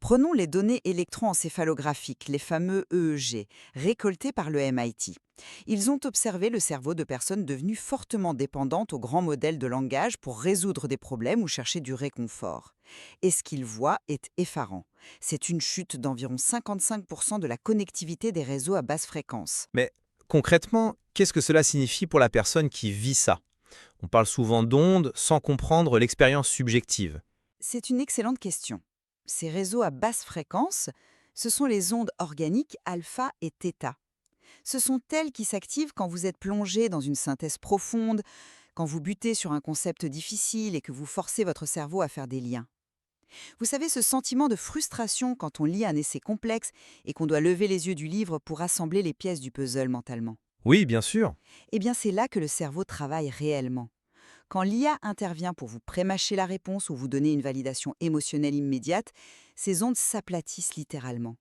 Prenons les données électroencéphalographiques, les fameux EEG, récoltées par le MIT. Ils ont observé le cerveau de personnes devenues fortement dépendantes aux grands modèles de langage pour résoudre des problèmes ou chercher du réconfort. Et ce qu'ils voient est effarant. C'est une chute d'environ 55% de la connectivité des réseaux à basse fréquence. Mais concrètement, qu'est-ce que cela signifie pour la personne qui vit ça? On parle souvent d'ondes sans comprendre l'expérience subjective. C'est une excellente question. Ces réseaux à basse fréquence, ce sont les ondes organiques alpha et θ. Ce sont elles qui s'activent quand vous êtes plongé dans une synthèse profonde, quand vous butez sur un concept difficile et que vous forcez votre cerveau à faire des liens. Vous savez, ce sentiment de frustration quand on lit un essai complexe et qu'on doit lever les yeux du livre pour assembler les pièces du puzzle mentalement. Oui, bien sûr. Eh bien, c'est là que le cerveau travaille réellement. Quand l'IA intervient pour vous prémâcher la réponse ou vous donner une validation émotionnelle immédiate, ces ondes s'aplatissent littéralement.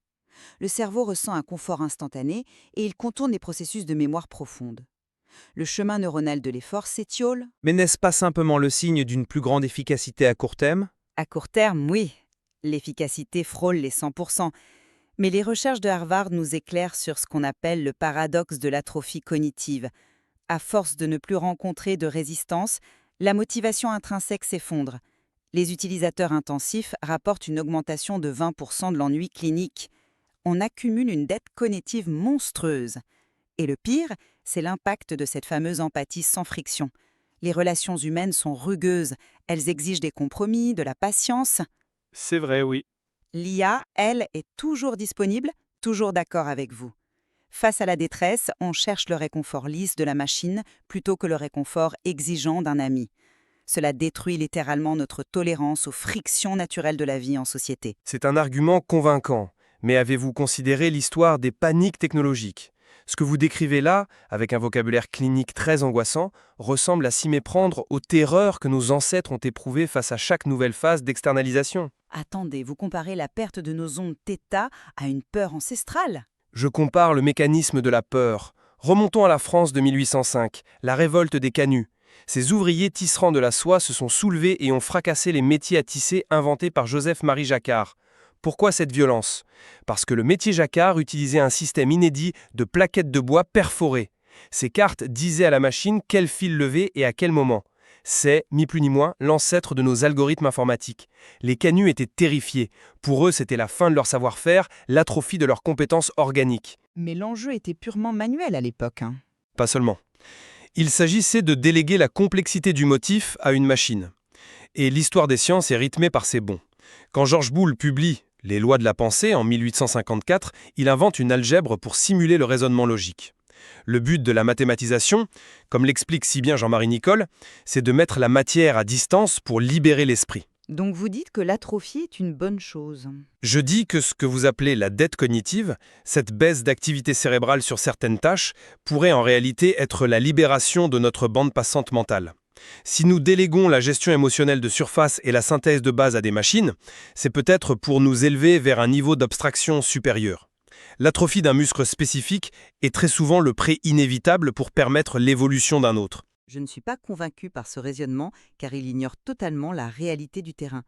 Le cerveau ressent un confort instantané et il contourne les processus de mémoire profonde. Le chemin neuronal de l'effort s'étiole. Mais n'est-ce pas simplement le signe d'une plus grande efficacité à court terme? À court terme, oui. L'efficacité frôle les 100%. Mais les recherches de Harvard nous éclairent sur ce qu'on appelle le paradoxe de l'atrophie cognitive. À force de ne plus rencontrer de résistance, la motivation intrinsèque s'effondre. Les utilisateurs intensifs rapportent une augmentation de 20% de l'ennui clinique. On accumule une dette cognitive monstrueuse. Et le pire, c'est l'impact de cette fameuse empathie sans friction. Les relations humaines sont rugueuses, elles exigent des compromis, de la patience. C'est vrai, oui. L'IA, elle, est toujours disponible, toujours d'accord avec vous. Face à la détresse, on cherche le réconfort lisse de la machine plutôt que le réconfort exigeant d'un ami. Cela détruit littéralement notre tolérance aux frictions naturelles de la vie en société. C'est un argument convaincant. Mais avez-vous considéré l'histoire des paniques technologiques? Ce que vous décrivez là, avec un vocabulaire clinique très angoissant, ressemble à s'y méprendre aux terreurs que nos ancêtres ont éprouvées face à chaque nouvelle phase d'externalisation. Attendez, vous comparez la perte de nos ondes θ à une peur ancestrale? Je compare le mécanisme de la peur. Remontons à la France de 1805, la révolte des canuts. Ces ouvriers tisserands de la soie se sont soulevés et ont fracassé les métiers à tisser inventés par Joseph-Marie Jacquard. Pourquoi cette violence? Parce que le métier jacquard utilisait un système inédit de plaquettes de bois perforées. Ces cartes disaient à la machine quel fil lever et à quel moment. C'est, ni plus ni moins, l'ancêtre de nos algorithmes informatiques. Les canuts étaient terrifiés. Pour eux, c'était la fin de leur savoir-faire, l'atrophie de leurs compétences organiques. Mais l'enjeu était purement manuel à l'époque. Pas seulement. Il s'agissait de déléguer la complexité du motif à une machine. Et l'histoire des sciences est rythmée par ces bonds. Quand George Boole publie Les lois de la pensée en 1854, il invente une algèbre pour simuler le raisonnement logique. Le but de la mathématisation, comme l'explique si bien Jean-Marie Nicole, c'est de mettre la matière à distance pour libérer l'esprit. Donc vous dites que l'atrophie est une bonne chose. Je dis que ce que vous appelez la dette cognitive, cette baisse d'activité cérébrale sur certaines tâches, pourrait en réalité être la libération de notre bande passante mentale. Si nous déléguons la gestion émotionnelle de surface et la synthèse de base à des machines, c'est peut-être pour nous élever vers un niveau d'abstraction supérieur. L'atrophie d'un muscle spécifique est très souvent le pré inévitable pour permettre l'évolution d'un autre. Je ne suis pas convaincue par ce raisonnement car il ignore totalement la réalité du terrain.